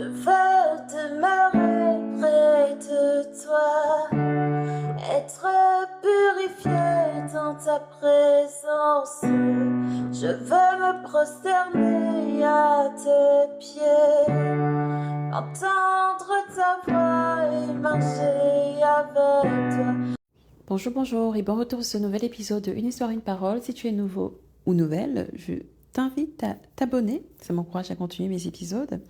Je veux demeurer près de toi, être purifié dans ta présence. Je veux me prosterner à tes pieds, entendre ta voix et marcher avec toi. Bonjour et bon retour sur ce nouvel épisode de Une histoire, une parole. Si tu es nouveau ou nouvelle, je t'invite à t'abonner, ça m'encourage à continuer mes épisodes.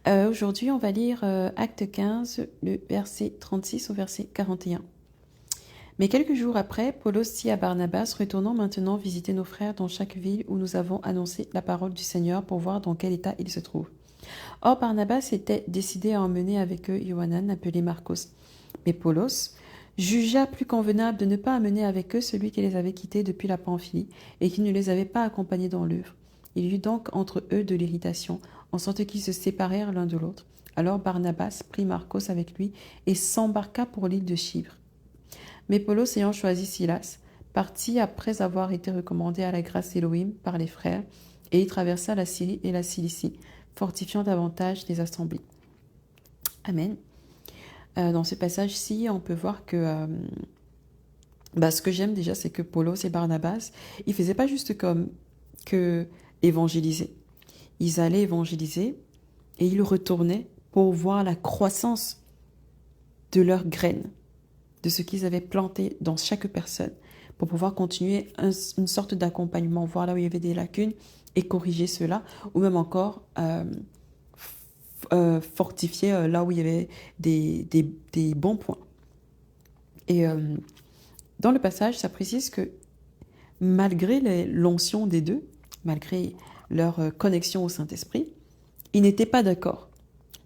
Aujourd'hui, on va lire Acte 15, le verset 36 au verset 41. Mais quelques jours après, Paulos dit à Barnabas, retournons maintenant visiter nos frères dans chaque ville où nous avons annoncé la parole du Seigneur pour voir dans quel état ils se trouvent. Or, Barnabas était décidé à emmener avec eux Johanan, appelé Marcos. Mais Paulos jugea plus convenable de ne pas amener avec eux celui qui les avait quittés depuis la Pamphylie et qui ne les avait pas accompagnés dans l'œuvre. Il y eut donc entre eux de l'irritation, en sorte qu'ils se séparèrent l'un de l'autre. Alors Barnabas prit Marcos avec lui et s'embarqua pour l'île de Chypre. Mais Paulos, ayant choisi Silas, partit après avoir été recommandé à la grâce d'Élohim par les frères, et il traversa la Syrie et la Cilicie, fortifiant davantage les assemblées. Amen. Dans ce passage-ci, on peut voir que ce que j'aime déjà, c'est que Paulos et Barnabas, ils ne faisaient pas juste comme que évangéliser. Ils allaient évangéliser et ils retournaient pour voir la croissance de leurs graines, de ce qu'ils avaient planté dans chaque personne, pour pouvoir continuer une sorte d'accompagnement, voir là où il y avait des lacunes et corriger cela, ou même encore fortifier là où il y avait des bons points. Et dans le passage, ça précise que malgré l'onction des deux, malgré leur connexion au Saint-Esprit, ils n'étaient pas d'accord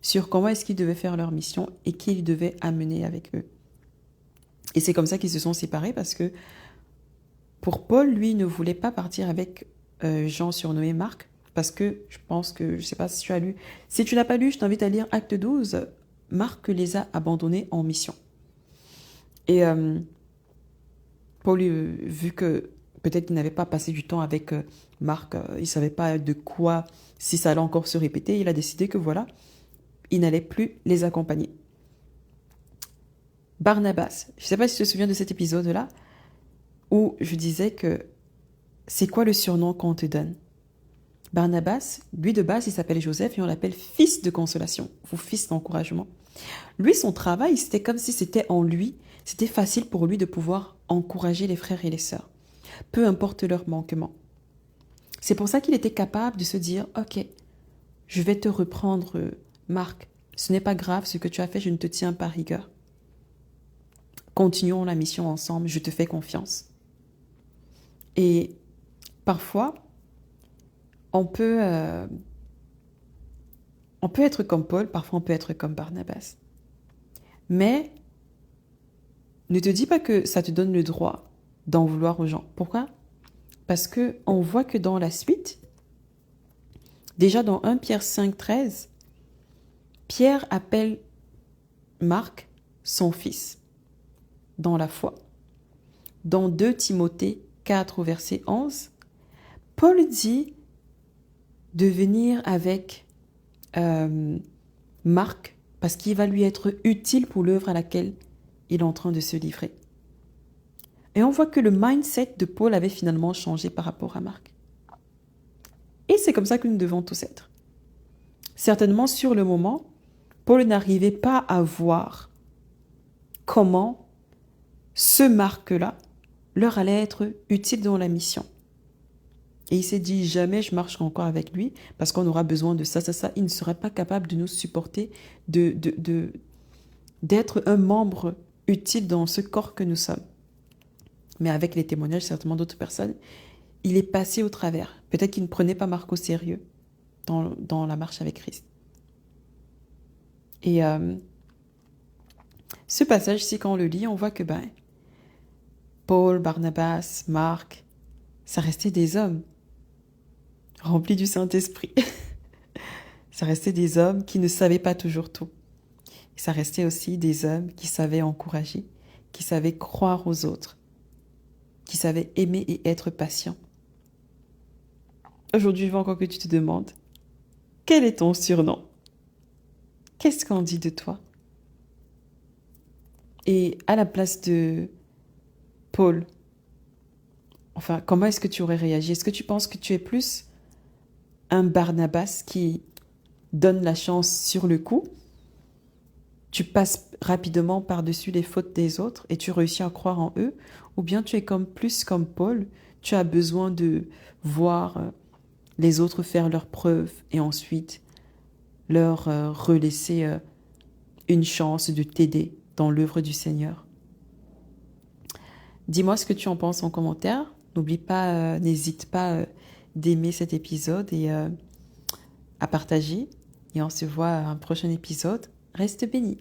sur comment est-ce qu'ils devaient faire leur mission et qui ils devaient amener avec eux. Et c'est comme ça qu'ils se sont séparés parce que pour Paul, lui, ne voulait pas partir avec Jean surnommé Marc parce que je pense que, je ne sais pas si tu as lu, si tu n'as pas lu, je t'invite à lire Acte 12, Marc les a abandonnés en mission. Et Paul, vu que peut-être qu'il n'avait pas passé du temps avec Marc, il ne savait pas de quoi, si ça allait encore se répéter, il a décidé que voilà, il n'allait plus les accompagner. Barnabas, je ne sais pas si tu te souviens de cet épisode-là, où je disais que c'est quoi le surnom qu'on te donne? Barnabas, lui de base, il s'appelle Joseph et on l'appelle fils de consolation ou fils d'encouragement. Lui, son travail, c'était comme si c'était en lui, c'était facile pour lui de pouvoir encourager les frères et les sœurs, peu importe leurs manquements. C'est pour ça qu'il était capable de se dire, ok, je vais te reprendre, Marc, ce n'est pas grave ce que tu as fait, je ne te tiens pas rigueur. Continuons la mission ensemble, je te fais confiance. Et parfois, on peut être comme Paul, parfois on peut être comme Barnabas. Mais ne te dis pas que ça te donne le droit d'en vouloir aux gens. Pourquoi? Parce qu'on voit que dans la suite, déjà dans 1 Pierre 5, 13, Pierre appelle Marc son fils dans la foi. Dans 2 Timothée 4 au verset 11, Paul dit de venir avec Marc parce qu'il va lui être utile pour l'œuvre à laquelle il est en train de se livrer. Et on voit que le mindset de Paul avait finalement changé par rapport à Marc. Et c'est comme ça que nous devons tous être. Certainement, sur le moment, Paul n'arrivait pas à voir comment ce Marc-là leur allait être utile dans la mission. Et il s'est dit, jamais je marcherai encore avec lui parce qu'on aura besoin de ça. Il ne serait pas capable de nous supporter, d'être un membre utile dans ce corps que nous sommes. Mais avec les témoignages, certainement d'autres personnes, il est passé au travers. Peut-être qu'il ne prenait pas Marc au sérieux dans la marche avec Christ. Et ce passage-ci, quand on le lit, on voit que Paul, Barnabas, Marc, ça restait des hommes remplis du Saint-Esprit. Ça restait des hommes qui ne savaient pas toujours tout. Et ça restait aussi des hommes qui savaient encourager, qui savaient croire aux autres, qui savaient aimer et être patients. Aujourd'hui, je veux encore que tu te demandes, quel est ton surnom? qu'est-ce qu'on dit de toi? Et à la place de Paul, enfin, comment est-ce que tu aurais réagi? Est-ce que tu penses que tu es plus un Barnabas qui donne la chance sur le coup? Tu passes rapidement par-dessus les fautes des autres et tu réussis à croire en eux? Ou bien tu es plus comme Paul, tu as besoin de voir les autres faire leurs preuves et ensuite leur relaisser une chance de t'aider dans l'œuvre du Seigneur. Dis-moi ce que tu en penses en commentaire. N'oublie pas, n'hésite pas d'aimer cet épisode et à partager. Et on se voit à un prochain épisode. Reste béni.